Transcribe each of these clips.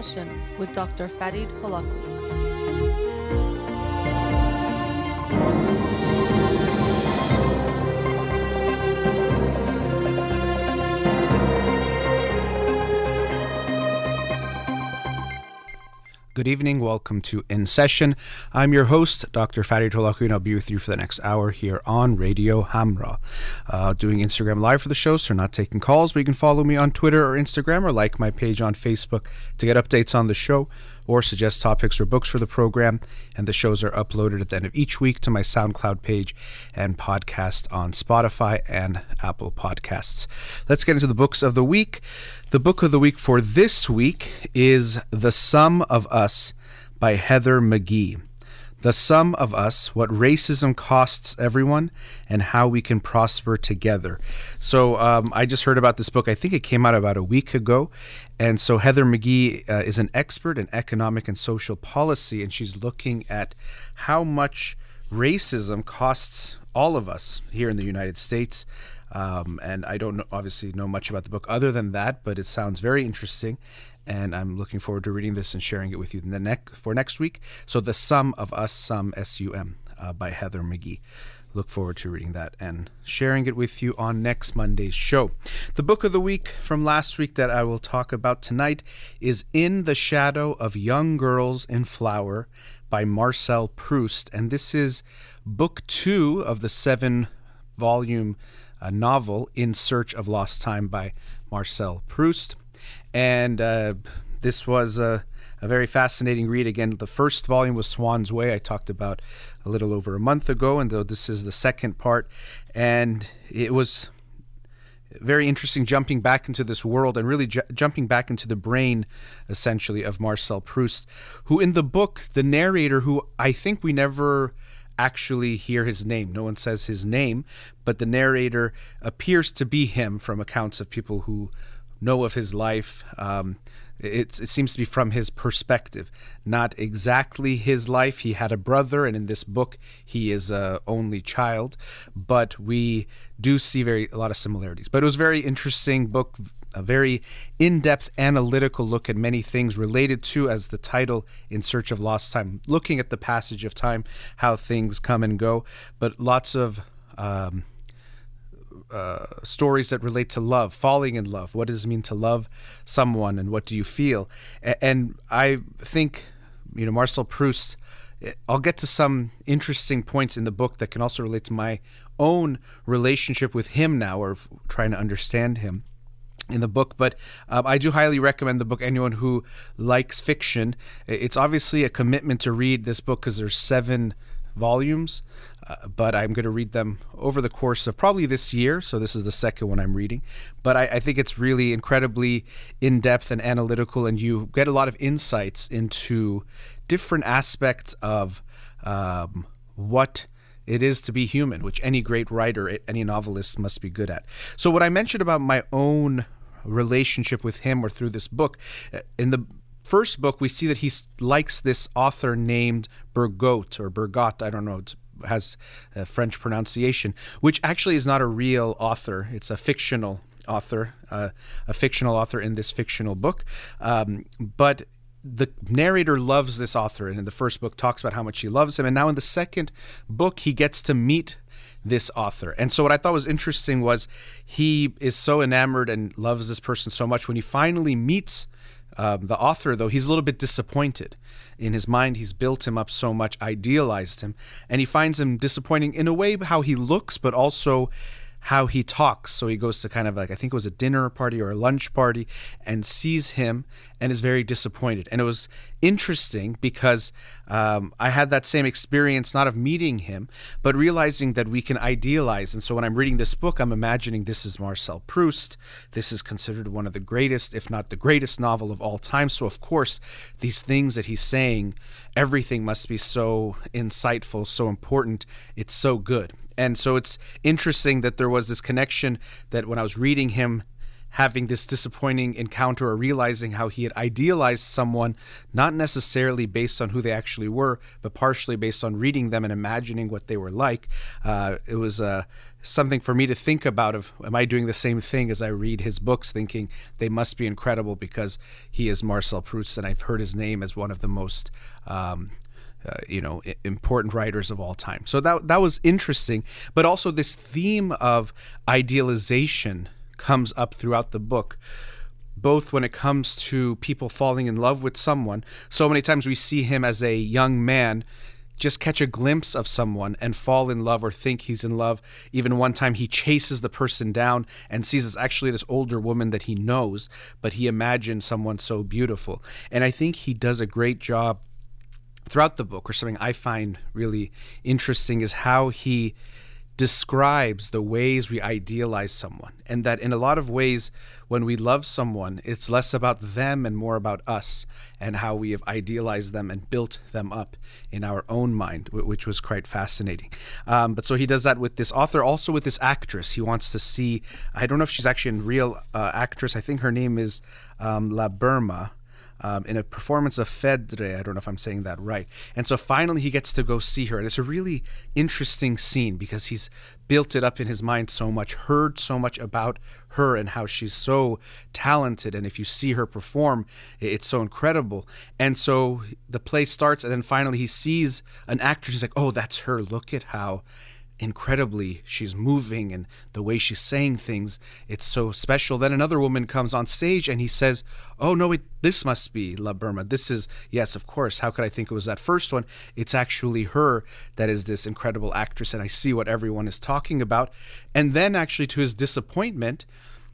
Session with Dr. Farid Holakouee. Good evening. Welcome to In Session. I'm your host, Dr. Farid Holakouee, and I'll be with you for the next hour here on Radio Hamra. Doing Instagram Live for the show, so not taking calls, but you can follow me on Twitter or Instagram or like my page on Facebook to get updates on the show or suggest topics or books for the program. And the shows are uploaded at the end of each week to my SoundCloud page and podcast on Spotify and Apple Podcasts. Let's get into the books of the week. The book of the week for this week is The Sum of Us by Heather McGhee. The Sum of Us, What Racism Costs Everyone and How We Can Prosper Together. So I just heard about this book. I think it came out about a week ago. And so Heather McGhee is an expert in economic and social policy, and she's looking at how much racism costs all of us here in the United States. And I don't obviously know much about the book other than that, but it sounds very interesting. And I'm looking forward to reading this and sharing it with you for next week. So The Sum of Us, Sum, S-U-M, by Heather McGhee. Look forward to reading that and sharing it with you on next Monday's show. The book of the week from last week that I will talk about tonight is In the Shadow of Young Girls in Flower by Marcel Proust. And this is book 2 of the 7-volume novel In Search of Lost Time by Marcel Proust. And this was a very fascinating read. Again, the first volume was Swan's Way, I talked about a little over a month ago, and though this is the second part. And it was very interesting jumping back into this world and really jumping back into the brain, essentially, of Marcel Proust, who in the book, the narrator, who I think we never actually hear his name. No one says his name, but the narrator appears to be him from accounts of people who know of his life. It seems to be from his perspective, not exactly his life. He had a brother, and in this book, he is an only child, but we do see a lot of similarities. But it was a very interesting book, a very in-depth analytical look at many things related to, as the title, In Search of Lost Time, looking at the passage of time, how things come and go, but lots of stories that relate to love, falling in love. What does it mean to love someone, and what do you feel? And I think, Marcel Proust, I'll get to some interesting points in the book that can also relate to my own relationship with him now, or trying to understand him in the book. But I do highly recommend the book. Anyone who likes fiction, it's obviously a commitment to read this book because there's 7 volumes, but I'm going to read them over the course of probably this year. So this is the second one I'm reading. But I think it's really incredibly in-depth and analytical, and you get a lot of insights into different aspects of what it is to be human, which any great writer, any novelist must be good at. So what I mentioned about my own relationship with him or through this book, in the first book, we see that he likes this author named Bergot or Bergot, I don't know, it has a French pronunciation, which actually is not a real author. It's a fictional author, in this fictional book. But the narrator loves this author, and in the first book talks about how much he loves him. And now in the second book, he gets to meet this author. And so what I thought was interesting was he is so enamored and loves this person so much. When he finally meets the author, though, he's a little bit disappointed. In his mind, he's built him up so much, idealized him, and he finds him disappointing in a way how he looks, but also how he talks. So he goes to kind of like, I think it was a dinner party or a lunch party, and sees him and is very disappointed. And it was interesting because I had that same experience, not of meeting him, but realizing that we can idealize. And so when I'm reading this book, I'm imagining this is Marcel Proust. This is considered one of the greatest, if not the greatest novel of all time. So of course, these things that he's saying, everything must be so insightful, so important. It's so good. And so it's interesting that there was this connection that when I was reading him having this disappointing encounter or realizing how he had idealized someone, not necessarily based on who they actually were, but partially based on reading them and imagining what they were like. It was something for me to think about of, am I doing the same thing as I read his books, thinking they must be incredible because he is Marcel Proust, and I've heard his name as one of the most important writers of all time. So that was interesting. But also this theme of idealization comes up throughout the book, both when it comes to people falling in love with someone. So many times we see him as a young man just catch a glimpse of someone and fall in love or think he's in love. Even one time he chases the person down and sees it's actually this older woman that he knows, but he imagined someone so beautiful. And I think he does a great job throughout the book, or something I find really interesting, is how he describes the ways we idealize someone, and that in a lot of ways when we love someone, it's less about them and more about us and how we have idealized them and built them up in our own mind, which was quite fascinating. But so he does that with this author, also with this actress. He wants to see, I don't know if she's actually a real actress, I think her name is La Burma, in a performance of Phèdre. I don't know if I'm saying that right. And so finally he gets to go see her. And it's a really interesting scene because he's built it up in his mind so much, heard so much about her and how she's so talented. And if you see her perform, it's so incredible. And so the play starts, and then finally he sees an actress. He's like, oh, that's her. Look at how incredibly she's moving and the way she's saying things, it's so special. Then another woman comes on stage and he says, oh no, this must be La Burma. This is, yes, of course, how could I think it was that first one? It's actually her that is this incredible actress, and I see what everyone is talking about. And then actually, to his disappointment,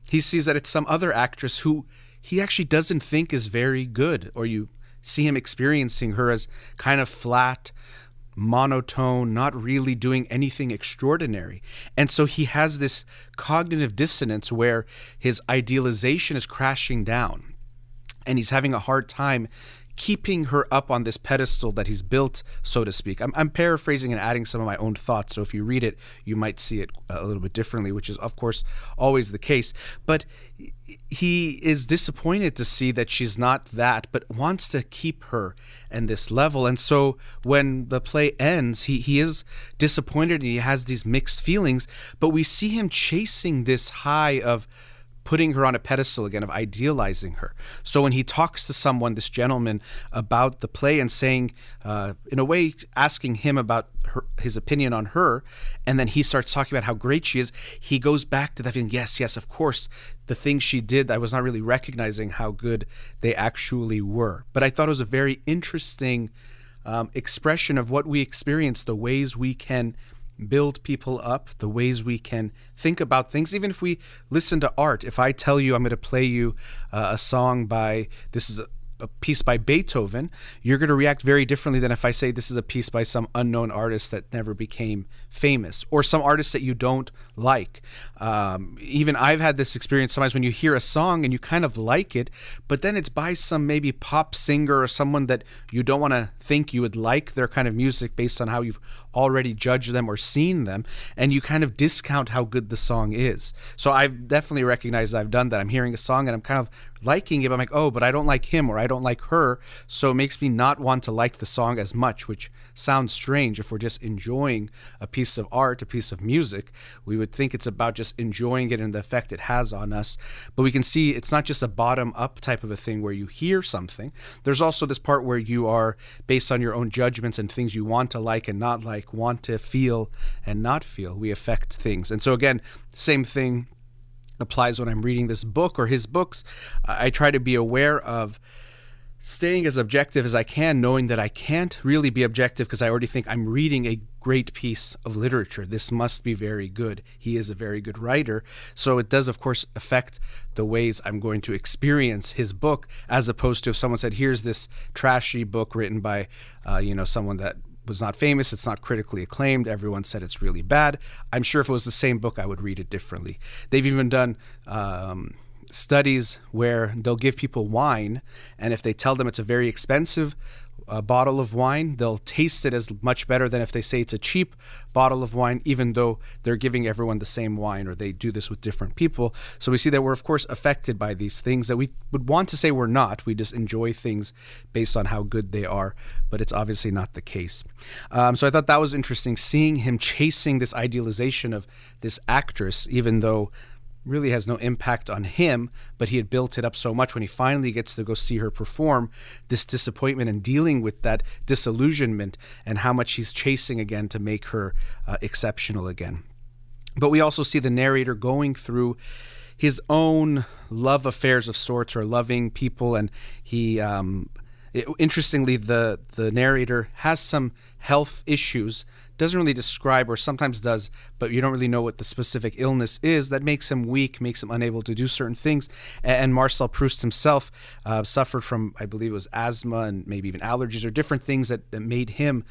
he sees that it's some other actress who he actually doesn't think is very good, or you see him experiencing her as kind of flat, monotone, not really doing anything extraordinary. And so he has this cognitive dissonance where his idealization is crashing down and he's having a hard time keeping her up on this pedestal that he's built, so to speak. I'm paraphrasing and adding some of my own thoughts, so if you read it, you might see it a little bit differently, which is, of course, always the case. But he is disappointed to see that she's not that, but wants to keep her in this level. And so when the play ends, he is disappointed and he has these mixed feelings, but we see him chasing this high of putting her on a pedestal again, of idealizing her. So when he talks to someone, this gentleman, about the play and saying, in a way, asking him about his opinion on her, and then he starts talking about how great she is, he goes back to that feeling, yes, of course, the things she did, I was not really recognizing how good they actually were. But I thought it was a very interesting expression of what we experience, the ways we can build people up, the ways we can think about things. Even if we listen to art, if I tell you I'm going to play you a song by, this is a piece by Beethoven, you're going to react very differently than if I say this is a piece by some unknown artist that never became famous, or some artist that you don't like. Even I've had this experience sometimes when you hear a song and you kind of like it, but then it's by some maybe pop singer or someone that you don't want to think you would like their kind of music based on how you've already judged them or seen them, and you kind of discount how good the song is. So I've definitely recognized I've done that. I'm hearing a song and I'm kind of liking it, but I'm like, oh, but I don't like him or I don't like her, so it makes me not want to like the song as much, which sounds strange. If we're just enjoying a piece of art, a piece of music, we would think it's about just enjoying it and the effect it has on us. But we can see it's not just a bottom-up type of a thing where you hear something. There's also this part where you are, based on your own judgments and things you want to like and not like, want to feel and not feel, we affect things. And so again, same thing applies when I'm reading this book or his books. I try to be aware of staying as objective as I can, knowing that I can't really be objective because I already think I'm reading a great piece of literature. This must be very good. He is a very good writer. So it does, of course, affect the ways I'm going to experience his book, as opposed to if someone said, here's this trashy book written by, someone that was not famous, it's not critically acclaimed, everyone said it's really bad. I'm sure if it was the same book, I would read it differently. They've even done studies where they'll give people wine, and if they tell them it's a very expensive a bottle of wine, they'll taste it as much better than if they say it's a cheap bottle of wine, even though they're giving everyone the same wine, or they do this with different people. So we see that we're, of course, affected by these things that we would want to say we're not. We just enjoy things based on how good they are, but it's obviously not the case. So I thought that was interesting, seeing him chasing this idealization of this actress, even though really has no impact on him, but he had built it up so much. When he finally gets to go see her perform, this disappointment and dealing with that disillusionment and how much he's chasing again to make her exceptional again. But we also see the narrator going through his own love affairs of sorts, or loving people, and he interestingly, the narrator has some health issues, doesn't really describe, or sometimes does, but you don't really know what the specific illness is that makes him weak, makes him unable to do certain things. And Marcel Proust himself suffered from, I believe it was asthma and maybe even allergies or different things that made him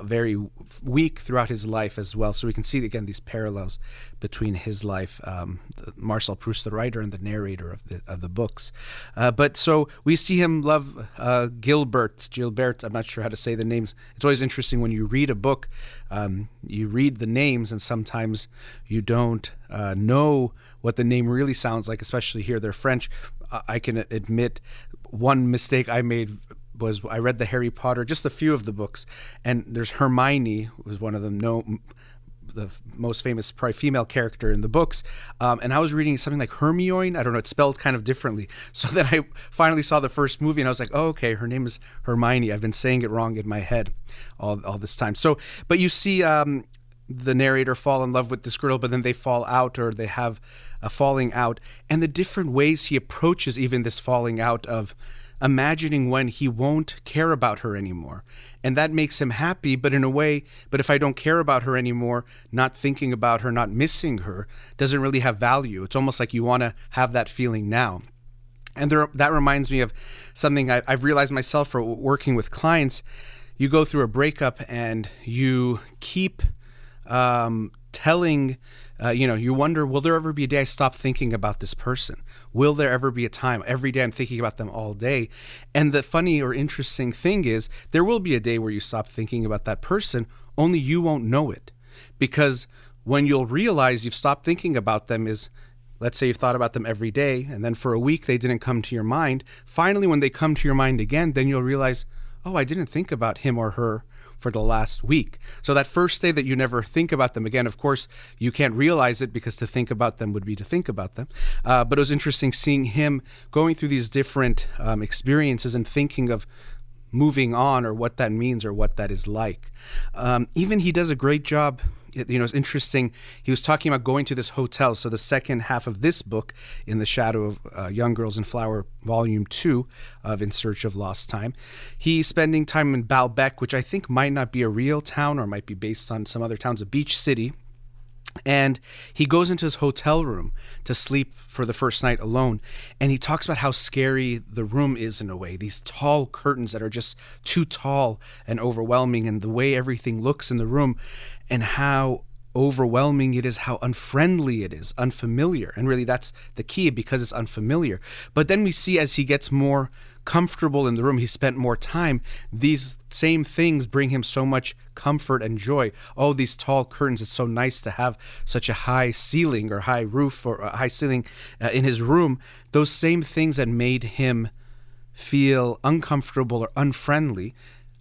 very weak throughout his life as well. So we can see, again, these parallels between his life, Marcel Proust, the writer, and the narrator of the books. But so we see him love Gilbert, I'm not sure how to say the names. It's always interesting when you read a book, you read the names and sometimes you don't know what the name really sounds like, especially here they're French. I can admit one mistake I made was I read the Harry Potter, just a few of the books, and there's Hermione, was one of them, the most famous probably female character in the books, and I was reading something like Hermione. I don't know, it's spelled kind of differently. So then I finally saw the first movie and I was like, oh, okay, her name is Hermione. I've been saying it wrong in my head all this time. So, but you see the narrator fall in love with this girl, but then they fall out, or they have a falling out, and the different ways he approaches even this falling out, of imagining when he won't care about her anymore. And that makes him happy, but in a way, but if I don't care about her anymore, not thinking about her, not missing her, doesn't really have value. It's almost like you want to have that feeling now. And that reminds me of something I've realized myself for working with clients. You go through a breakup and you keep telling, you wonder, will there ever be a day I stop thinking about this person? Will there ever be a time? Every day I'm thinking about them all day. And the funny or interesting thing is, there will be a day where you stop thinking about that person, only you won't know it. Because when you'll realize you've stopped thinking about them is, let's say you've thought about them every day, and then for a week they didn't come to your mind. Finally, when they come to your mind again, then you'll realize, oh, I didn't think about him or her for the last week. So that first day that you never think about them again, of course, you can't realize it because to think about them would be to think about them. But it was interesting seeing him going through these different experiences and thinking of moving on, or what that means, or what that is like. Even he does a great job. It's interesting. He was talking about going to this hotel. So the second half of this book, In the Shadow of Young Girls in Flower, Volume 2 of In Search of Lost Time, he's spending time in Baalbek, which I think might not be a real town, or might be based on some other towns, a beach city. And he goes into his hotel room to sleep for the first night alone. And he talks about how scary the room is in a way. These tall curtains that are just too tall and overwhelming, and the way everything looks in the room, and how overwhelming it is, how unfriendly it is, unfamiliar. And really that's the key, because it's unfamiliar. But then we see, as he gets more comfortable in the room, he spent more time, these same things bring him so much comfort and joy. Oh, these tall curtains, it's so nice to have such a high ceiling or high roof or a high ceiling in his room. Those same things that made him feel uncomfortable or unfriendly,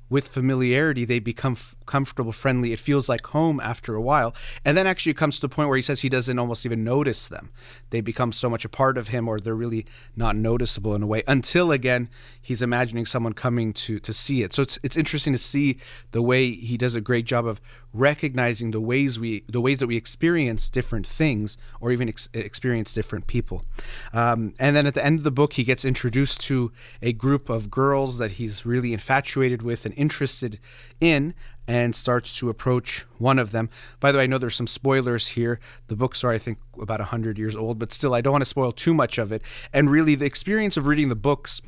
with familiarity, they become comfortable, friendly. It feels like home after a while. And then actually it comes to the point where he says he doesn't almost even notice them. They become so much a part of him, or they're really not noticeable in a way, until again, he's imagining someone coming to see it. So it's interesting to see the way he does a great job of recognizing the ways that we experience different things, or even experience different people. And then at the end of the book, he gets introduced to a group of girls that he's really infatuated with and interested in, and starts to approach one of them. By the way, I know there's some spoilers here. The books are, I think, about 100 years old, but still, I don't want to spoil too much of it. And really, the experience of reading the books,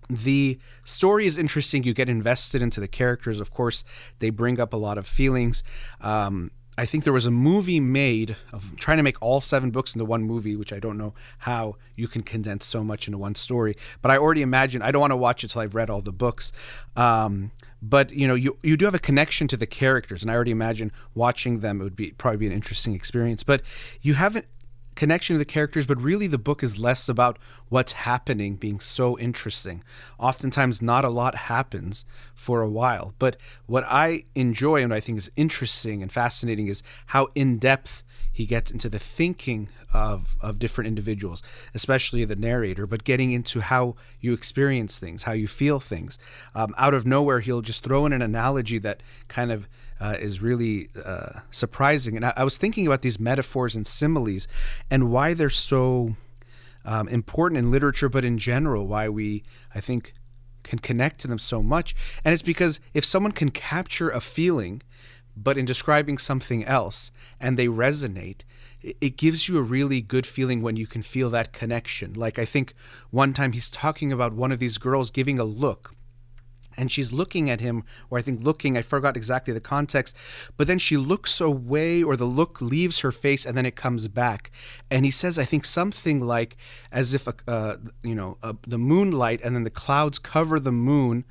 the story is interesting. You get invested into the characters. Of course, they bring up a lot of feelings. I think there was a movie made of trying to make all 7 books into one movie, which I don't know how you can condense so much into one story. But I already imagine, I don't want to watch it till I've read all the books. But you do have a connection to the characters, and I already imagine watching them, it would probably be an interesting experience. But you haven't connection to the characters, but really the book is less about what's happening being so interesting. Oftentimes not a lot happens for a while, but what I enjoy and what I think is interesting and fascinating is how in-depth he gets into the thinking of different individuals, especially the narrator, but getting into how you experience things, how you feel things. Out of nowhere, he'll just throw in an analogy that kind of is really surprising. And I was thinking about these metaphors and similes and why they're so important in literature, but in general, why we, I think, can connect to them so much. And it's because if someone can capture a feeling, but in describing something else, and they resonate, it gives you a really good feeling when you can feel that connection. Like I think one time he's talking about one of these girls giving a look, and she's looking at him, or I forgot exactly the context, but then she looks away, or the look leaves her face and then it comes back. And he says, I think something like as if, the moonlight and then the clouds cover the moon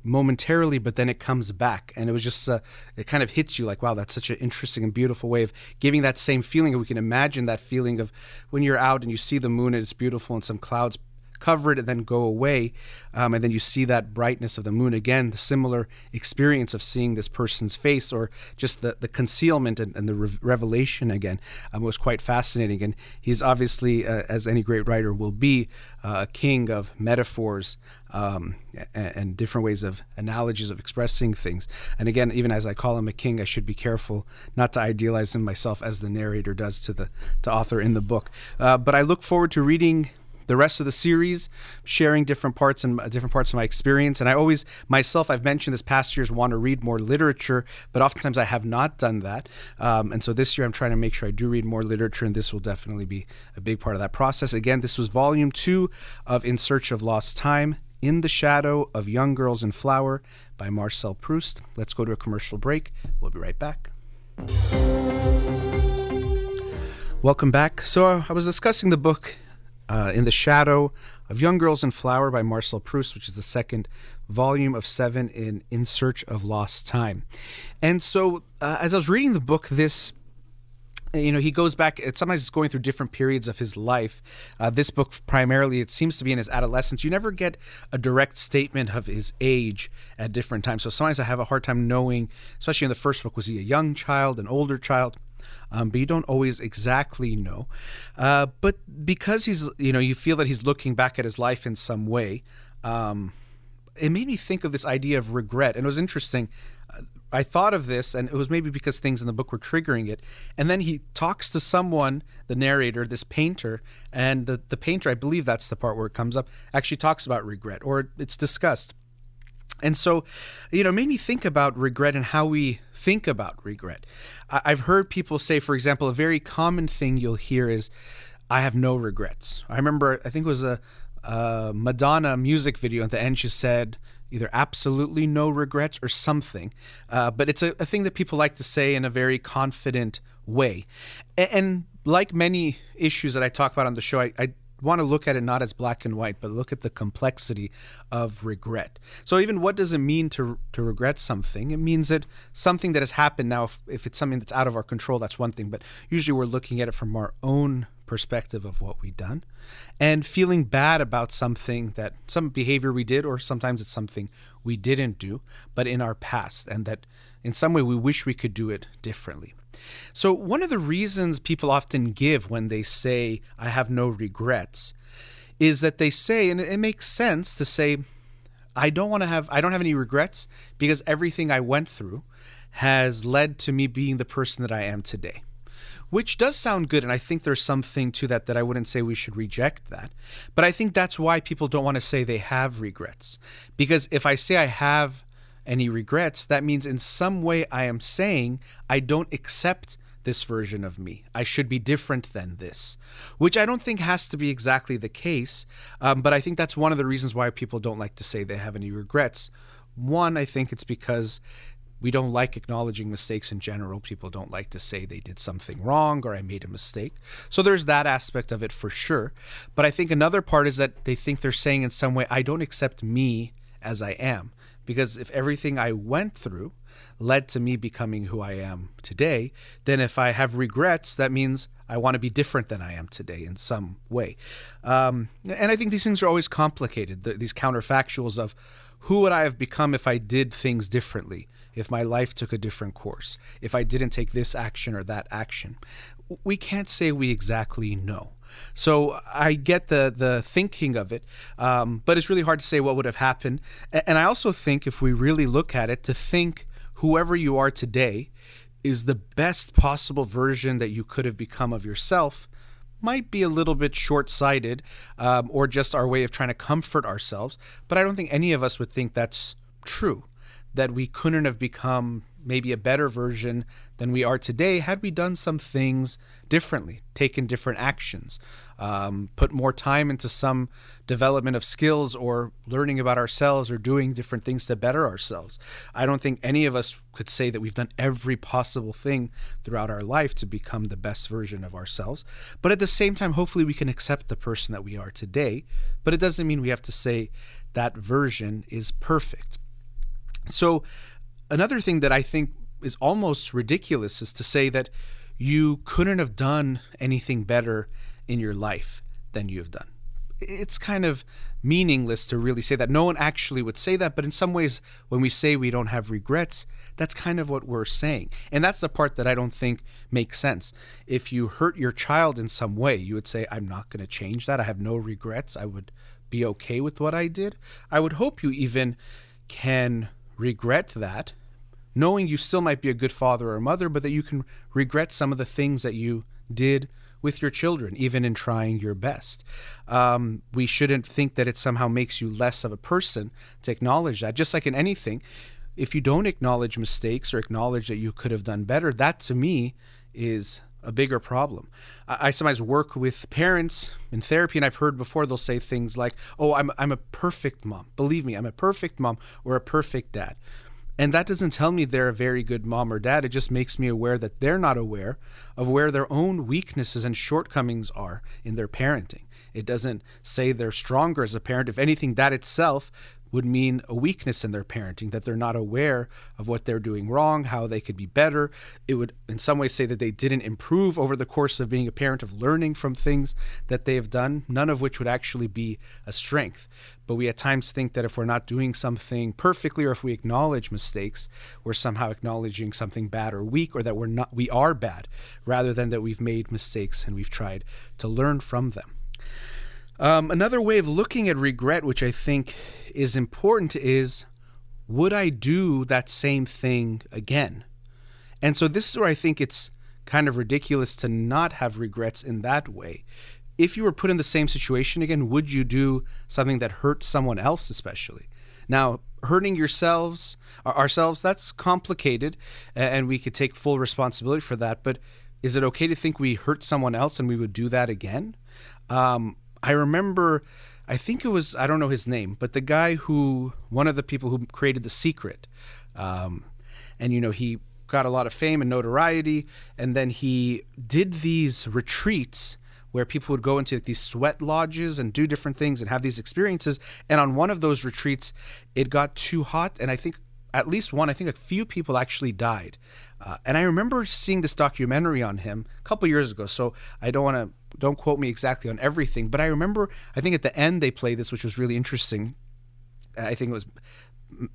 momentarily, but then it comes back. And it was just, it kind of hits you like, wow, that's such an interesting and beautiful way of giving that same feeling. And we can imagine that feeling of when you're out and you see the moon and it's beautiful and some clouds cover it and then go away, and then you see that brightness of the moon again, the similar experience of seeing this person's face, or just the concealment and the revelation again, was quite fascinating. And he's obviously, as any great writer will be, a king of metaphors and different ways of analogies of expressing things. And again, even as I call him a king, I should be careful not to idealize him myself as the narrator does to author in the book. But I look forward to reading the rest of the series, sharing different parts of my experience. And I always, myself, I've mentioned this past years, want to read more literature, but oftentimes I have not done that. And so this year I'm trying to make sure I do read more literature, and this will definitely be a big part of that process. Again, this was volume 2 of In Search of Lost Time, In the Shadow of Young Girls in Flower by Marcel Proust. Let's go to a commercial break. We'll be right back. Welcome back. So I was discussing the book In the Shadow of Young Girls in Flower by Marcel Proust, which is the second volume of 7 in Search of Lost Time. And so as I was reading the book, he goes back, sometimes it's going through different periods of his life. This book primarily, it seems to be in his adolescence. You never get a direct statement of his age at different times. So sometimes I have a hard time knowing, especially in the first book, was he a young child, an older child? But you don't always exactly know. But because he's, you feel that he's looking back at his life in some way, it made me think of this idea of regret. And it was interesting. I thought of this, and it was maybe because things in the book were triggering it. And then he talks to someone, the narrator, this painter, and the painter, I believe that's the part where it comes up, actually talks about regret, or it's discussed. And so, it made me think about regret and how we think about regret. I've heard people say, for example, a very common thing you'll hear is, I have no regrets. I remember, I think it was a Madonna music video. At the end, she said either absolutely no regrets or something. But it's a thing that people like to say in a very confident way. And like many issues that I talk about on the show, I want to look at it not as black and white, but look at the complexity of regret. So even what does it mean to regret something? It means that something that has happened now, if it's something that's out of our control, that's one thing. But usually we're looking at it from our own perspective of what we've done and feeling bad about some behavior we did, or sometimes it's something we didn't do, but in our past, and that in some way we wish we could do it differently. So one of the reasons people often give when they say, I have no regrets, is that they say, and it makes sense to say, I don't have any regrets because everything I went through has led to me being the person that I am today. Which does sound good, and I think there's something to that I wouldn't say we should reject that. But I think that's why people don't want to say they have regrets. Because if I say I have any regrets, that means in some way I am saying I don't accept this version of me. I should be different than this, which I don't think has to be exactly the case. But I think that's one of the reasons why people don't like to say they have any regrets. One, I think it's because we don't like acknowledging mistakes in general. People don't like to say they did something wrong or I made a mistake. So there's that aspect of it for sure. But I think another part is that they think they're saying in some way, I don't accept me as I am. Because if everything I went through led to me becoming who I am today, then if I have regrets, that means I want to be different than I am today in some way. And I think these things are always complicated, these counterfactuals of who would I have become if I did things differently, if my life took a different course, if I didn't take this action or that action. We can't say we exactly know. So I get the thinking of it, but it's really hard to say what would have happened. And I also think if we really look at it, to think whoever you are today is the best possible version that you could have become of yourself might be a little bit short-sighted, or just our way of trying to comfort ourselves. But I don't think any of us would think that's true, that we couldn't have become maybe a better version than we are today had we done some things differently, taken different actions, put more time into some development of skills or learning about ourselves or doing different things to better ourselves. I don't think any of us could say that we've done every possible thing throughout our life to become the best version of ourselves. But at the same time, hopefully we can accept the person that we are today. But it doesn't mean we have to say that version is perfect. So another thing that I think is almost ridiculous is to say that you couldn't have done anything better in your life than you have done. It's kind of meaningless to really say that. No one actually would say that, but in some ways, when we say we don't have regrets, that's kind of what we're saying. And that's the part that I don't think makes sense. If you hurt your child in some way, you would say, I'm not going to change that. I have no regrets. I would be okay with what I did. I would hope you even can regret that, knowing you still might be a good father or mother, but that you can regret some of the things that you did with your children, even in trying your best. We shouldn't think that it somehow makes you less of a person to acknowledge that. Just like in anything, if you don't acknowledge mistakes or acknowledge that you could have done better, that to me is a bigger problem. I sometimes work with parents in therapy, and I've heard before they'll say things like, oh, I'm a perfect mom. Believe me, I'm a perfect mom or a perfect dad. And that doesn't tell me they're a very good mom or dad. It just makes me aware that they're not aware of where their own weaknesses and shortcomings are in their parenting. It doesn't say they're stronger as a parent. If anything, that itself would mean a weakness in their parenting, that they're not aware of what they're doing wrong, how they could be better. It would in some ways say that they didn't improve over the course of being a parent, of learning from things that they have done, none of which would actually be a strength. But we at times think that if we're not doing something perfectly, or if we acknowledge mistakes, we're somehow acknowledging something bad or weak, or that we are bad, rather than that we've made mistakes and we've tried to learn from them. Another way of looking at regret, which I think is important, is would I do that same thing again? And so this is where I think it's kind of ridiculous to not have regrets in that way. If you were put in the same situation again, would you do something that hurt someone else especially? Now, hurting ourselves, that's complicated, and we could take full responsibility for that. But is it okay to think we hurt someone else and we would do that again? I remember, I think it was, I don't know his name, but the guy one of the people who created The Secret, and he got a lot of fame and notoriety, and then he did these retreats where people would go into these sweat lodges and do different things and have these experiences. And on one of those retreats, it got too hot, and I think at least a few people actually died. And I remember seeing this documentary on him a couple years ago, so don't quote me exactly on everything, but I remember, I think at the end they played this, which was really interesting. I think it was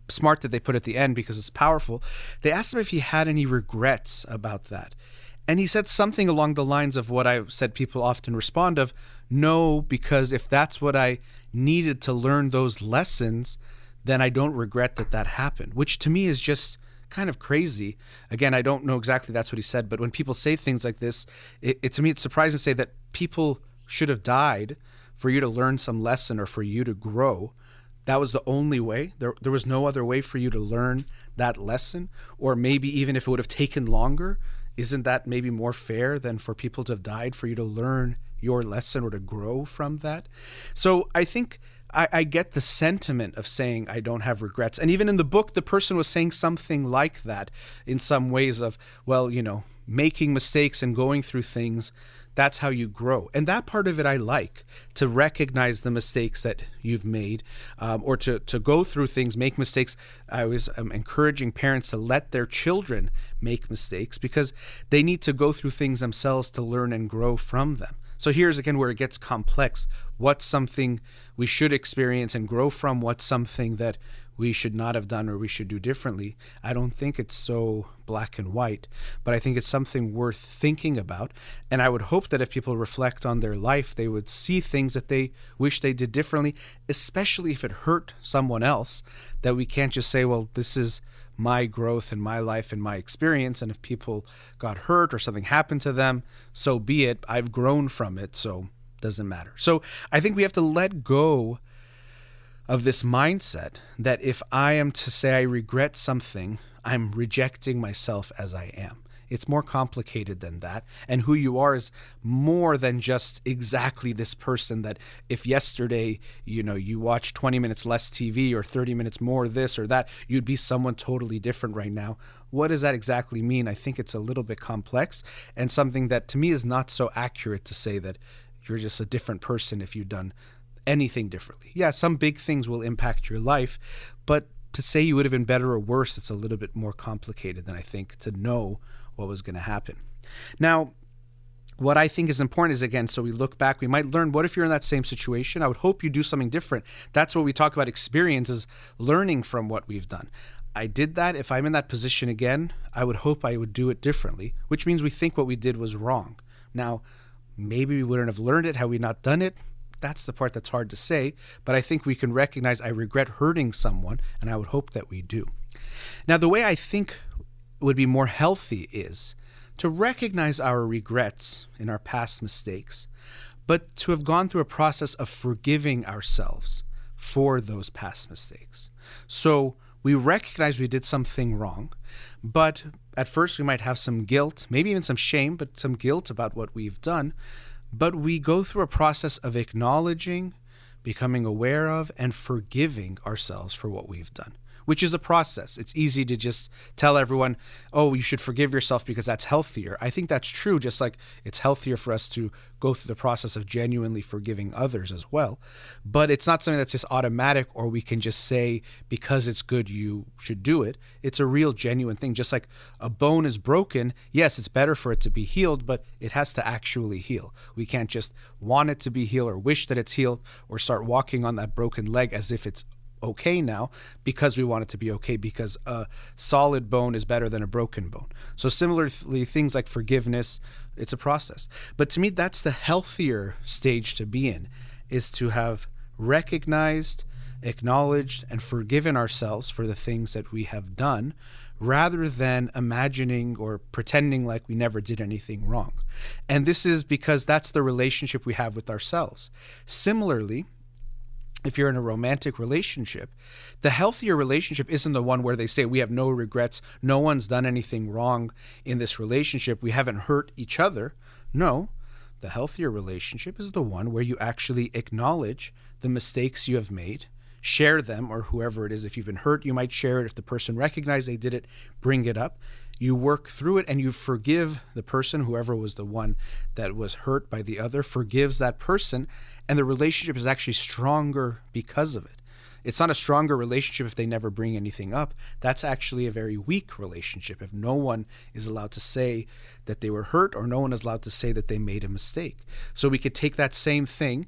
smart that they put it at the end because it's powerful. They asked him if he had any regrets about that. And he said something along the lines of what I said people often respond of, no, because if that's what I needed to learn those lessons, then I don't regret that happened, which to me is just kind of crazy. Again, I don't know exactly that's what he said, but when people say things like this, to me it's surprising to say that people should have died for you to learn some lesson or for you to grow. That was the only way. There was no other way for you to learn that lesson. Or maybe even if it would have taken longer, isn't that maybe more fair than for people to have died for you to learn your lesson or to grow from that? So I think I get the sentiment of saying I don't have regrets. And even in the book, the person was saying something like that in some ways of, well, making mistakes and going through things, that's how you grow. And that part of it I like, to recognize the mistakes that you've made, or to go through things, make mistakes. I was encouraging parents to let their children make mistakes because they need to go through things themselves to learn and grow from them. So here's again where it gets complex. What's something we should experience and grow from? What's something that we should not have done or we should do differently? I don't think it's so black and white, but I think it's something worth thinking about. And I would hope that if people reflect on their life, they would see things that they wish they did differently, especially if it hurt someone else, that we can't just say, well, this is my growth and my life and my experience. And if people got hurt or something happened to them, so be it. I've grown from it, so it doesn't matter. So I think we have to let go of this mindset that if I am to say I regret something, I'm rejecting myself as I am. It's more complicated than that. And who you are is more than just exactly this person that if yesterday, you watched 20 minutes less TV or 30 minutes more this or that, you'd be someone totally different right now. What does that exactly mean? I think it's a little bit complex and something that to me is not so accurate to say that you're just a different person if you've done anything differently. Yeah, some big things will impact your life, but to say you would have been better or worse, it's a little bit more complicated than I think to know what was going to happen. Now, what I think is important is, again, so we look back, we might learn, what if you're in that same situation? I would hope you do something different. That's what we talk about experience, is learning from what we've done. I did that. If I'm in that position again, I would hope I would do it differently, which means we think what we did was wrong. Now, maybe we wouldn't have learned it had we not done it. That's the part that's hard to say, but I think we can recognize I regret hurting someone, and I would hope that we do. Now, the way I think would be more healthy is to recognize our regrets in our past mistakes, but to have gone through a process of forgiving ourselves for those past mistakes. So we recognize we did something wrong, but at first we might have some guilt, maybe even some shame, but some guilt about what we've done. But we go through a process of acknowledging, becoming aware of, and forgiving ourselves for what we've done, which is a process. It's easy to just tell everyone, oh, you should forgive yourself because that's healthier. I think that's true, just like it's healthier for us to go through the process of genuinely forgiving others as well. But it's not something that's just automatic, or we can just say, because it's good, you should do it. It's a real genuine thing. Just like a bone is broken, yes, it's better for it to be healed, but it has to actually heal. We can't just want it to be healed or wish that it's healed or start walking on that broken leg as if it's okay now because we want it to be okay, because a solid bone is better than a broken bone. So similarly, things like forgiveness, it's a process. But to me, that's the healthier stage to be in, is to have recognized, acknowledged, and forgiven ourselves for the things that we have done, rather than imagining or pretending like we never did anything wrong. And this is because that's the relationship we have with ourselves. Similarly, if you're in a romantic relationship, the healthier relationship isn't the one where they say we have no regrets, no one's done anything wrong in this relationship, we haven't hurt each other. No, the healthier relationship is the one where you actually acknowledge the mistakes you have made, share them, or whoever it is. If you've been hurt, you might share it. If the person recognized they did it, bring it up. You work through it and you forgive the person, whoever was the one that was hurt by the other, forgives that person, and the relationship is actually stronger because of it. It's not a stronger relationship if they never bring anything up. That's actually a very weak relationship if no one is allowed to say that they were hurt, or no one is allowed to say that they made a mistake. So we could take that same thing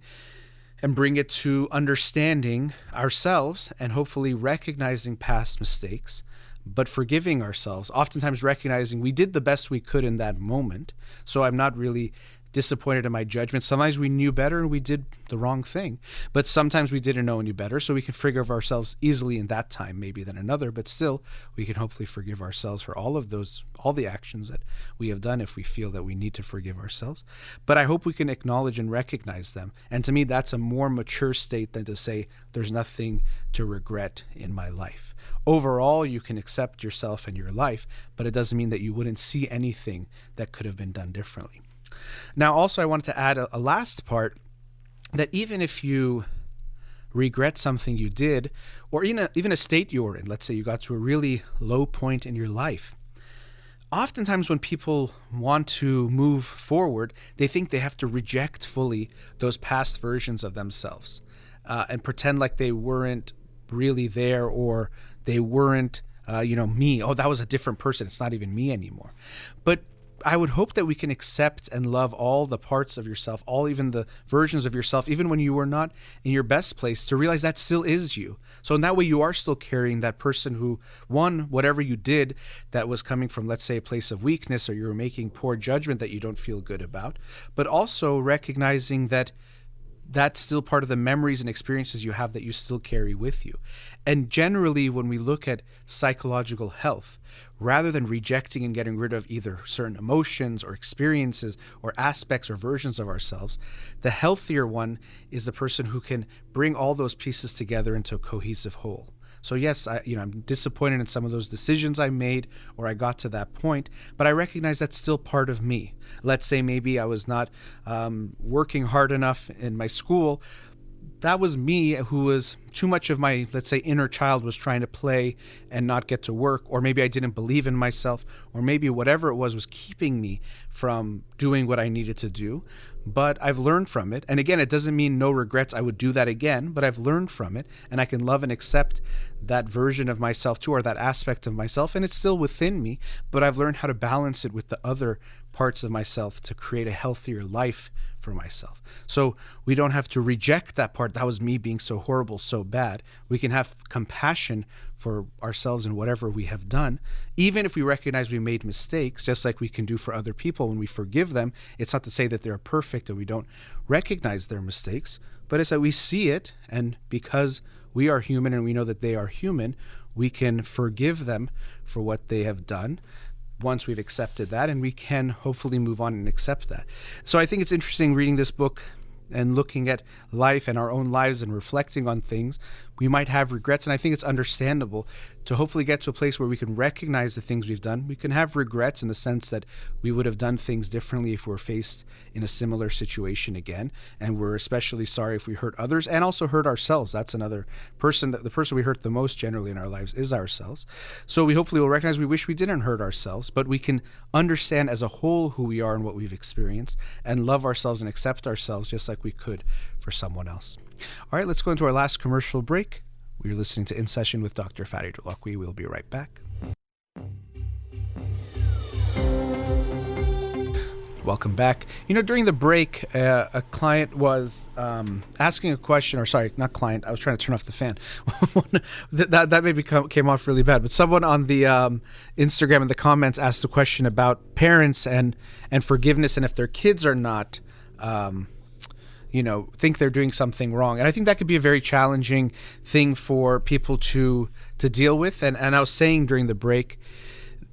and bring it to understanding ourselves and hopefully recognizing past mistakes, but forgiving ourselves, oftentimes recognizing we did the best we could in that moment. So I'm not really disappointed in my judgment. Sometimes we knew better and we did the wrong thing, but sometimes we didn't know any better. So we can forgive ourselves easily in that time, maybe than another, but still we can hopefully forgive ourselves for all the actions that we have done if we feel that we need to forgive ourselves. But I hope we can acknowledge and recognize them. And to me, that's a more mature state than to say there's nothing to regret in my life. Overall, you can accept yourself and your life, but it doesn't mean that you wouldn't see anything that could have been done differently. Now, also, I wanted to add a last part, that even if you regret something you did, or even a state you were in. Let's say you got to a really low point in your life. Oftentimes when people want to move forward, they think they have to reject fully those past versions of themselves and pretend like they weren't really there, or they weren't, me. Oh, that was a different person. It's not even me anymore. But I would hope that we can accept and love all the parts of yourself, even the versions of yourself, even when you were not in your best place, to realize that still is you. So in that way, you are still carrying that person who, whatever you did that was coming from, let's say, a place of weakness, or you were making poor judgment that you don't feel good about, but also recognizing that that's still part of the memories and experiences you have that you still carry with you. And generally, when we look at psychological health, rather than rejecting and getting rid of either certain emotions or experiences or aspects or versions of ourselves, the healthier one is the person who can bring all those pieces together into a cohesive whole. So yes, I'm disappointed in some of those decisions I made, or I got to that point, but I recognize that's still part of me. Let's say maybe I was not working hard enough in my school. That was me, who was too much of my, let's say, inner child was trying to play and not get to work, or maybe I didn't believe in myself, or maybe whatever it was keeping me from doing what I needed to do. But I've learned from it. And again, it doesn't mean no regrets. I would do that again, but I've learned from it, and I can love and accept that version of myself too, or that aspect of myself. And it's still within me, but I've learned how to balance it with the other parts of myself to create a healthier life for myself. So we don't have to reject that part. That was me being so horrible, so bad. We can have compassion for ourselves and whatever we have done, even if we recognize we made mistakes, just like we can do for other people when we forgive them. It's not to say that they're perfect and we don't recognize their mistakes, but it's that we see it, and because we are human and we know that they are human, we can forgive them for what they have done once we've accepted that, and we can hopefully move on and accept that. So I think it's interesting reading this book and looking at life and our own lives and reflecting on things. We might have regrets, and I think it's understandable to hopefully get to a place where we can recognize the things we've done. We can have regrets in the sense that we would have done things differently if we're faced in a similar situation again, and we're especially sorry if we hurt others and also hurt ourselves. That's another person, the person we hurt the most generally in our lives is ourselves. So we hopefully will recognize we wish we didn't hurt ourselves, but we can understand as a whole who we are and what we've experienced, and love ourselves and accept ourselves just like we could for someone else. All right, let's go into our last commercial break. We're listening to In Session with Dr. Farid Holakouee. We'll be right back. Welcome back. During the break, a client was asking a question, or sorry, not client. I was trying to turn off the fan. that maybe came off really bad. But someone on the Instagram in the comments asked a question about parents and forgiveness, and if their kids are not think they're doing something wrong. And I think that could be a very challenging thing for people to deal with. And I was saying during the break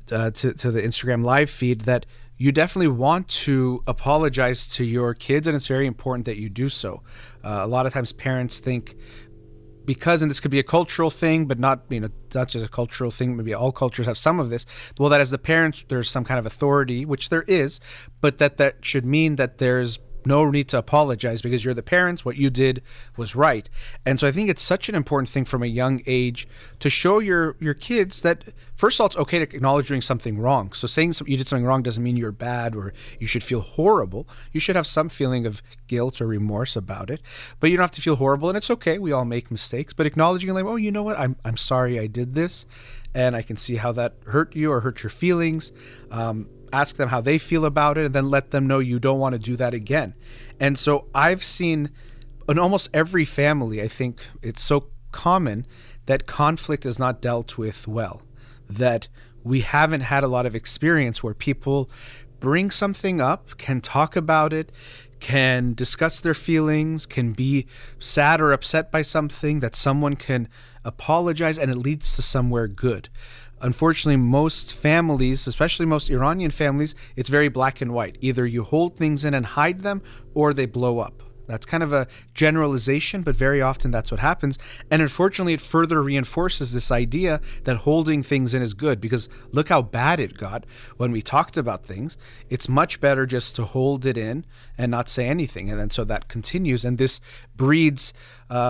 to the Instagram live feed that you definitely want to apologize to your kids, and it's very important that you do so. A lot of times parents think, because, and this could be a cultural thing, but not just a cultural thing, maybe all cultures have some of this, well, that as the parents, there's some kind of authority, which there is, but that should mean that there's no need to apologize because you're the parents. What you did was right. And so I think it's such an important thing from a young age to show your kids that, first of all, it's okay to acknowledge doing something wrong. So saying you did something wrong doesn't mean you're bad or you should feel horrible. You should have some feeling of guilt or remorse about it, but you don't have to feel horrible, and it's okay. We all make mistakes, but acknowledging, like, oh, you know what? I'm sorry I did this, and I can see how that hurt you or hurt your feelings. Ask them how they feel about it, and then let them know you don't want to do that again. And so I've seen in almost every family, I think it's so common that conflict is not dealt with well, that we haven't had a lot of experience where people bring something up, can talk about it, can discuss their feelings, can be sad or upset by something, that someone can apologize, and it leads to somewhere good. Unfortunately, most families, especially most Iranian families, it's very black and white. Either you hold things in and hide them, or they blow up. That's kind of a generalization, but very often that's what happens. And unfortunately, it further reinforces this idea that holding things in is good, because look how bad it got when we talked about things. It's much better just to hold it in and not say anything. And then so that continues. And this breeds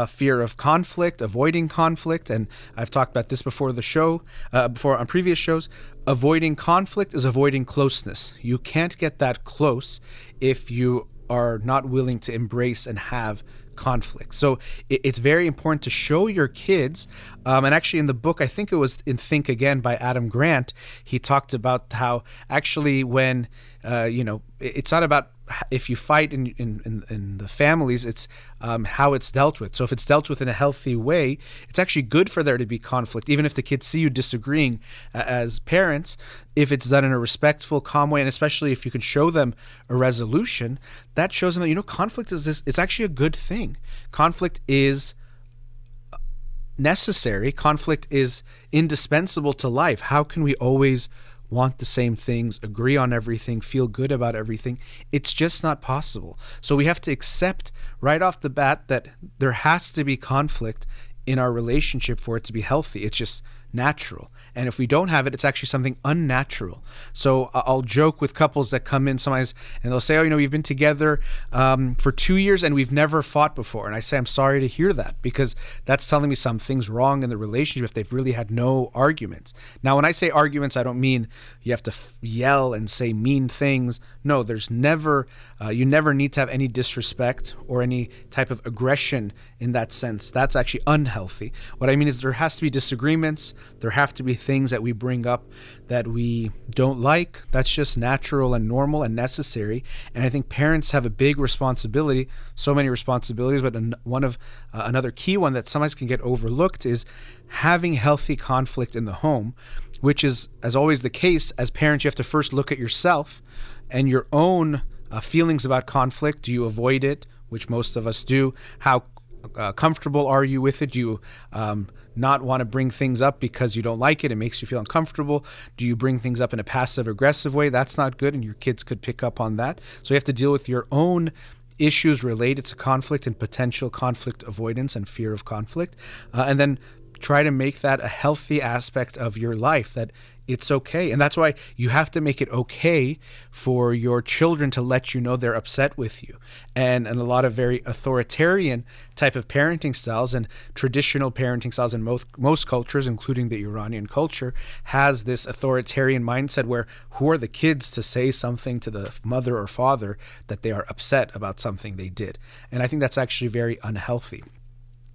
fear of conflict, avoiding conflict. And I've talked about this before the show, before on previous shows. Avoiding conflict is avoiding closeness. You can't get that close if you are not willing to embrace and have conflict. So it's very important to show your kids, and actually in the book, I think it was in Think Again by Adam Grant, he talked about how actually when, it's not about if you fight in the families, it's how it's dealt with. So if it's dealt with in a healthy way, it's actually good for there to be conflict, even if the kids see you disagreeing as parents. If it's done in a respectful, calm way, and especially if you can show them a resolution, that shows them that, conflict is this. It's actually a good thing. Conflict is necessary. Conflict is indispensable to life. How can we always want the same things, agree on everything, feel good about everything? It's just not possible. So we have to accept right off the bat that there has to be conflict in our relationship for it to be healthy. It's just natural. And if we don't have it, it's actually something unnatural. So I'll joke with couples that come in sometimes and they'll say, we've been together for 2 years and we've never fought before. And I say, I'm sorry to hear that, because that's telling me something's wrong in the relationship if they've really had no arguments. Now, when I say arguments, I don't mean you have to yell and say mean things. No, there's never, you never need to have any disrespect or any type of aggression in that sense. That's actually unhealthy. What I mean is there has to be disagreements. There have to be things that we bring up that we don't like. That's just natural and normal and necessary. And I think parents have a big responsibility, so many responsibilities, but another key one that sometimes can get overlooked is having healthy conflict in the home, which is, as always the case, as parents, you have to first look at yourself and your own feelings about conflict. Do you avoid it, which most of us do? How comfortable are you with it? Do you not want to bring things up because you don't like it? It makes you feel uncomfortable. Do you bring things up in a passive aggressive way? That's not good, and your kids could pick up on that. So you have to deal with your own issues related to conflict and potential conflict avoidance and fear of conflict, and then try to make that a healthy aspect of your life, that it's okay. And that's why you have to make it okay for your children to let you know they're upset with you. And a lot of very authoritarian type of parenting styles and traditional parenting styles in most cultures, including the Iranian culture, has this authoritarian mindset where who are the kids to say something to the mother or father that they are upset about something they did? And I think that's actually very unhealthy.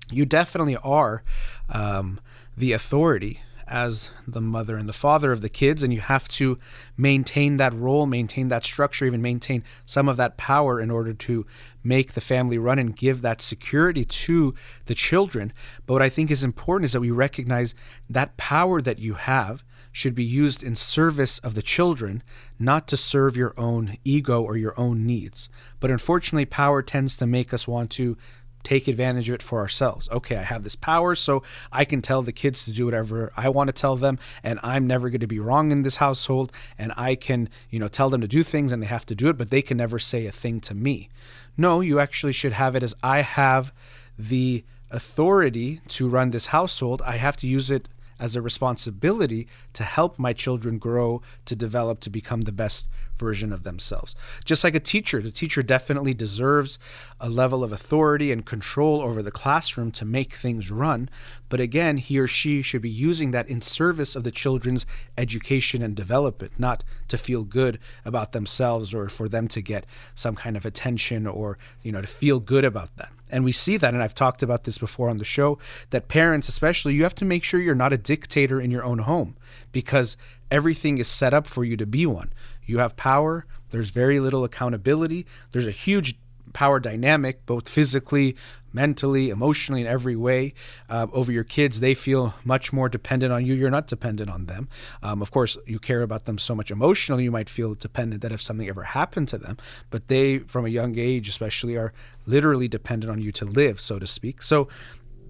You definitely are the authority as the mother and the father of the kids, and you have to maintain that role, maintain that structure, even maintain some of that power in order to make the family run and give that security to the children. But what I think is important is that we recognize that power that you have should be used in service of the children, not to serve your own ego or your own needs. But unfortunately, power tends to make us want to take advantage of it for ourselves. Okay, I have this power, so I can tell the kids to do whatever I want to tell them, and I'm never going to be wrong in this household, and I can, tell them to do things and they have to do it, but they can never say a thing to me. No, you actually should have it as, I have the authority to run this household. I have to use it as a responsibility to help my children grow, to develop, to become the best version of themselves. Just like a teacher, the teacher definitely deserves a level of authority and control over the classroom to make things run. But again, he or she should be using that in service of the children's education and development, not to feel good about themselves or for them to get some kind of attention or, to feel good about that. And we see that, and I've talked about this before on the show, that parents especially, you have to make sure you're not a dictator in your own home, because everything is set up for you to be one. You have power. There's very little accountability. There's a huge power dynamic, both physically, mentally, emotionally, in every way, over your kids. They feel much more dependent on you. You're not dependent on them. Of course, you care about them so much emotionally, you might feel dependent that if something ever happened to them, but they, from a young age especially, are literally dependent on you to live, so to speak. So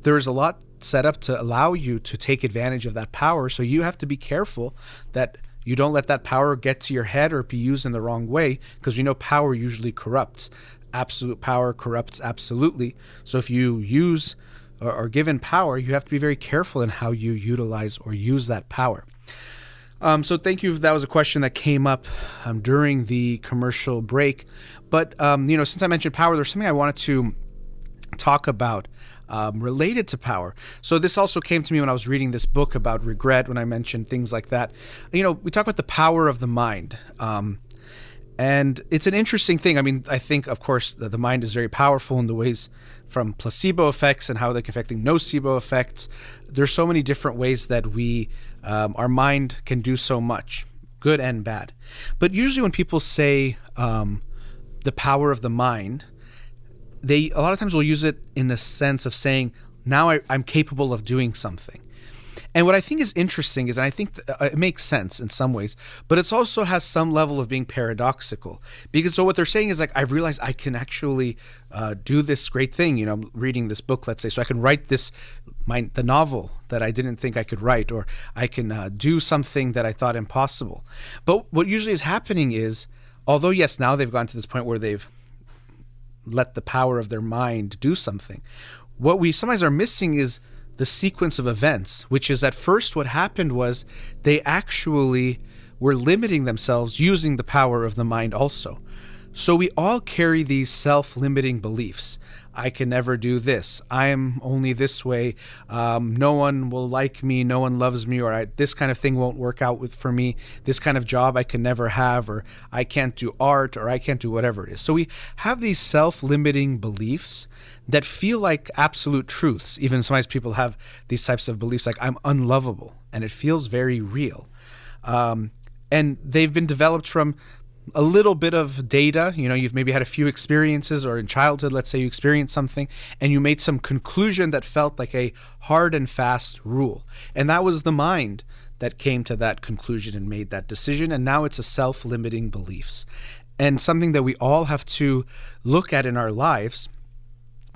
there's a lot set up to allow you to take advantage of that power. So you have to be careful that you don't let that power get to your head or be used in the wrong way, because we know power usually corrupts. absolute power corrupts absolutely. So if you use or are given power, you have to be very careful in how you utilize or use that power. So thank you. That was a question that came up during the commercial break. But, since I mentioned power, there's something I wanted to talk about related to power. So this also came to me when I was reading this book about regret, when I mentioned things like that. We talk about the power of the mind. And it's an interesting thing. I mean, I think, of course, that the mind is very powerful in the ways from placebo effects and how they can affect nocebo effects. There's so many different ways that our mind can do so much, good and bad. But usually when people say the power of the mind, they a lot of times will use it in the sense of saying, now I'm capable of doing something. And what I think is interesting is, and I think it makes sense in some ways, but it also has some level of being paradoxical. Because so what they're saying is like, I've realized I can actually do this great thing. I'm reading this book, let's say, so I can write the novel that I didn't think I could write, or I can do something that I thought impossible. But what usually is happening is, although yes, now they've gotten to this point where they've let the power of their mind do something, what we sometimes are missing is the sequence of events, which is at first what happened was they actually were limiting themselves using the power of the mind also. So we all carry these self-limiting beliefs. I can never do this. I am only this way. No one will like me. No one loves me. Or this kind of thing won't work out for me. This kind of job I can never have. Or I can't do art. Or I can't do whatever it is. So we have these self-limiting beliefs that feel like absolute truths. Even sometimes people have these types of beliefs like I'm unlovable. And it feels very real. And they've been developed from a little bit of data. You've maybe had a few experiences, or in childhood, let's say you experienced something and you made some conclusion that felt like a hard and fast rule. And that was the mind that came to that conclusion and made that decision. And now it's a self-limiting beliefs. And something that we all have to look at in our lives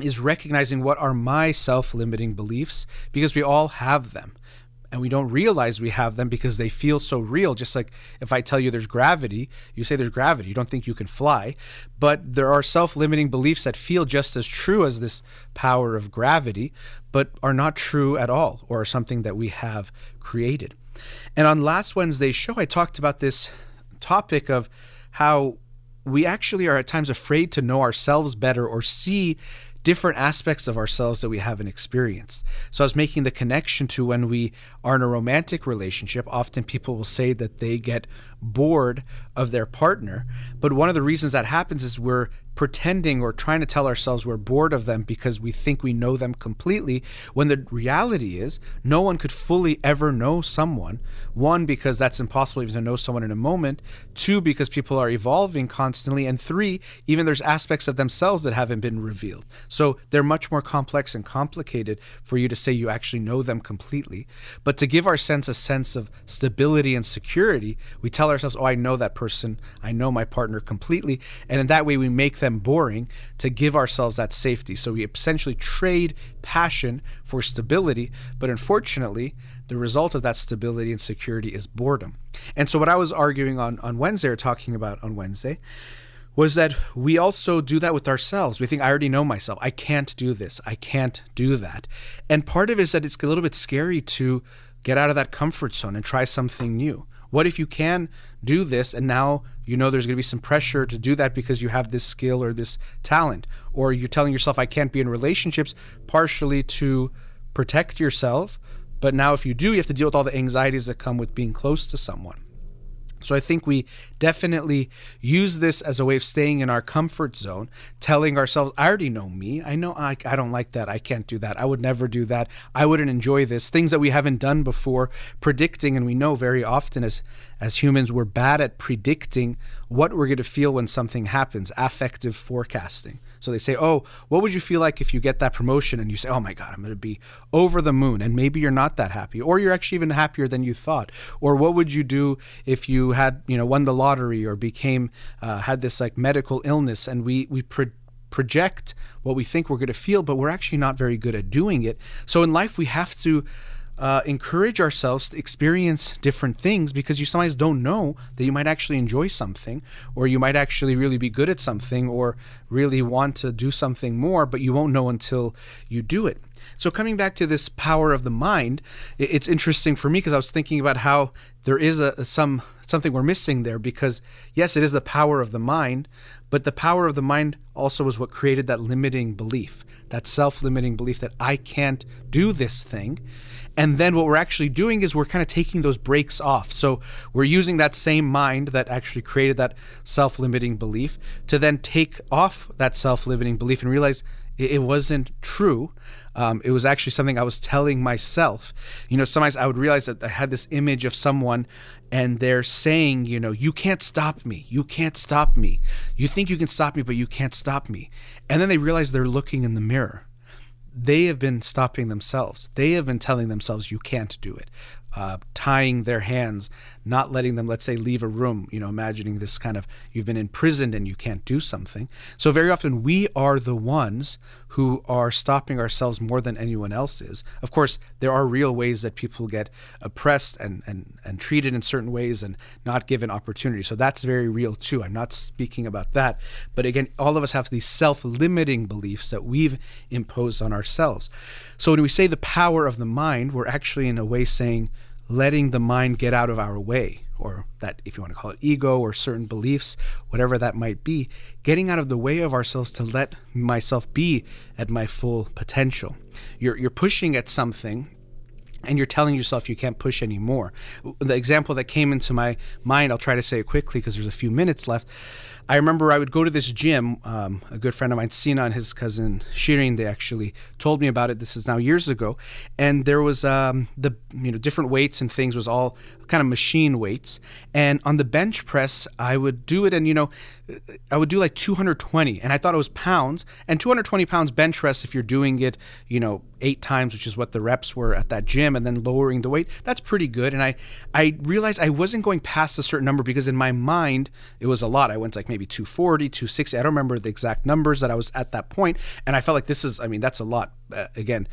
is recognizing what are my self-limiting beliefs, because we all have them. And we don't realize we have them because they feel so real. Just like if I tell you there's gravity, you say there's gravity. You don't think you can fly. But there are self-limiting beliefs that feel just as true as this power of gravity, but are not true at all, or are something that we have created. And on last Wednesday's show, I talked about this topic of how we actually are at times afraid to know ourselves better or see different aspects of ourselves that we haven't experienced. So I was making the connection to when we are in a romantic relationship, often people will say that they get bored of their partner. But one of the reasons that happens is we're pretending or trying to tell ourselves we're bored of them because we think we know them completely, when the reality is no one could fully ever know someone. One, because that's impossible even to know someone in a moment. Two, because people are evolving constantly. And three, even there's aspects of themselves that haven't been revealed. So they're much more complex and complicated for you to say you actually know them completely. But to give our sense a sense of stability and security, we tell ourselves, oh, I know that person. I know my partner completely. And in that way, we make them boring to give ourselves that safety. So we essentially trade passion for stability. But unfortunately, the result of that stability and security is boredom. And so what I was arguing on Wednesday, or talking about on Wednesday, was that we also do that with ourselves. We think, I already know myself. I can't do this. I can't do that. And part of it is that it's a little bit scary to get out of that comfort zone and try something new. What if you can do this and now you know there's going to be some pressure to do that because you have this skill or this talent? Or you're telling yourself, I can't be in relationships, partially to protect yourself. But now if you do, you have to deal with all the anxieties that come with being close to someone. So I think we definitely use this as a way of staying in our comfort zone, telling ourselves, I already know me. I know I don't like that. I can't do that. I would never do that. I wouldn't enjoy this. Things that we haven't done before, predicting. And we know very often as humans, we're bad at predicting what we're going to feel when something happens, affective forecasting. So they say, oh, what would you feel like if you get that promotion? And you say, oh my God, I'm going to be over the moon. And maybe you're not that happy, or you're actually even happier than you thought. Or what would you do if you had, won the lottery or became, had this like medical illness? And we project what we think we're going to feel, but we're actually not very good at doing it. So in life, we have to encourage ourselves to experience different things, because you sometimes don't know that you might actually enjoy something, or you might actually really be good at something, or really want to do something more, but you won't know until you do it. So coming back to this power of the mind, it's interesting for me because I was thinking about how there is something we're missing there, because yes, it is the power of the mind, but the power of the mind also is what created that limiting belief, that self-limiting belief that I can't do this thing. And then what we're actually doing is we're kind of taking those brakes off. So we're using that same mind that actually created that self-limiting belief to then take off that self-limiting belief and realize it wasn't true. It was actually something I was telling myself. Sometimes I would realize that I had this image of someone and they're saying, you can't stop me. You can't stop me. You think you can stop me, but you can't stop me. And then they realize they're looking in the mirror. They have been stopping themselves. They have been telling themselves you can't do it. Tying their hands, not letting them, let's say, leave a room, imagining this kind of, you've been imprisoned and you can't do something. So very often we are the ones who are stopping ourselves more than anyone else is. Of course, there are real ways that people get oppressed and treated in certain ways and not given opportunity. So that's very real too. I'm not speaking about that. But again, all of us have these self-limiting beliefs that we've imposed on ourselves. So when we say the power of the mind, we're actually in a way saying letting the mind get out of our way, or that, if you want to call it ego or certain beliefs, whatever that might be, getting out of the way of ourselves to let myself be at my full potential. You're pushing at something and you're telling yourself you can't push anymore. The example that came into my mind, I'll try to say it quickly because there's a few minutes left. I remember I would go to this gym. A good friend of mine, Sina, and his cousin Shirin, they actually told me about it. This is now years ago. And there was the different weights and things was all kind of machine weights. And on the bench press, I would do it, and I would do like 220, and I thought it was pounds. And 220 pounds bench press, if you're doing it, 8 times, which is what the reps were at that gym, and then lowering the weight, that's pretty good. And I realized I wasn't going past a certain number because in my mind, it was a lot. I went to like maybe 240, 260. I don't remember the exact numbers that I was at that point. And I felt like that's a lot. Again,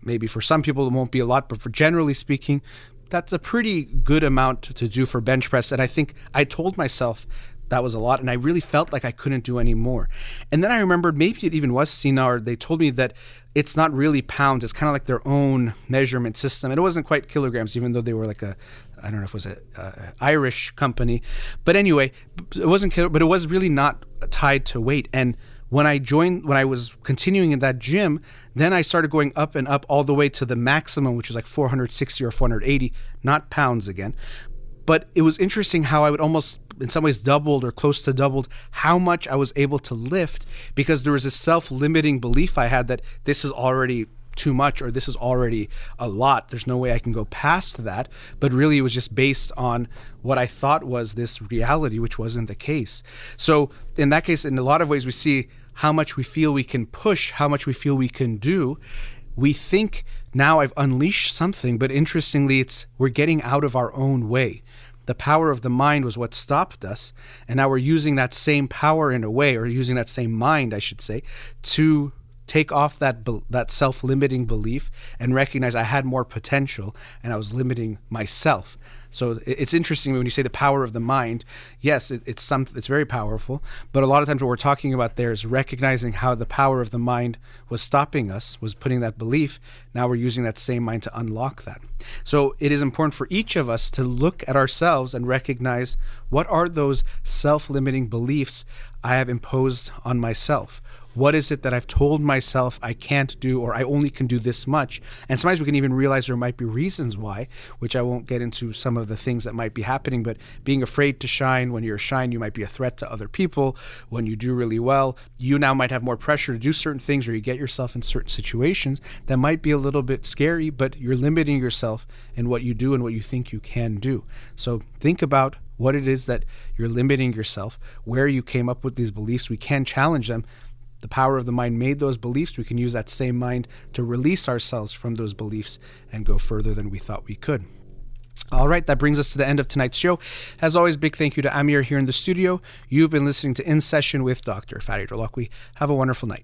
maybe for some people it won't be a lot, but for generally speaking, that's a pretty good amount to do for bench press. And I think I told myself that was a lot, and I really felt like I couldn't do any more. And then I remembered maybe it even was Sina, or they told me that it's not really pounds. It's kind of like their own measurement system. And it wasn't quite kilograms, even though they were like I don't know if it was a Irish company. But anyway, it wasn't, but it was really not tied to weight. And when I was continuing in that gym, then I started going up and up all the way to the maximum, which was like 460 or 480, not pounds again. But it was interesting how I would almost, in some ways, doubled or close to doubled how much I was able to lift, because there was this self-limiting belief I had that this is already too much, or this is already a lot. There's no way I can go past that. But really, it was just based on what I thought was this reality, which wasn't the case. So in that case, in a lot of ways, we see how much we feel we can push, how much we feel we can do. We think now I've unleashed something, but interestingly, we're getting out of our own way. The power of the mind was what stopped us, and now we're using that same power in a way, or using that same mind, I should say, to take off that self-limiting belief and recognize I had more potential and I was limiting myself. So it's interesting when you say the power of the mind. Yes, it's very powerful, but a lot of times what we're talking about there is recognizing how the power of the mind was stopping us, was putting that belief. Now we're using that same mind to unlock that. So it is important for each of us to look at ourselves and recognize, what are those self-limiting beliefs I have imposed on myself? What is it that I've told myself I can't do, or I only can do this much? And sometimes we can even realize there might be reasons why, which I won't get into some of the things that might be happening, but being afraid to shine. When you're shy, you might be a threat to other people. When you do really well, you now might have more pressure to do certain things, or you get yourself in certain situations that might be a little bit scary, but you're limiting yourself in what you do and what you think you can do. So think about what it is that you're limiting yourself, where you came up with these beliefs. We can challenge them. The power of the mind made those beliefs. We can use that same mind to release ourselves from those beliefs and go further than we thought we could. All right, that brings us to the end of tonight's show. As always, big thank you to Amir here in the studio. You've been listening to In Session with Dr. Farid Holakouee. Have a wonderful night.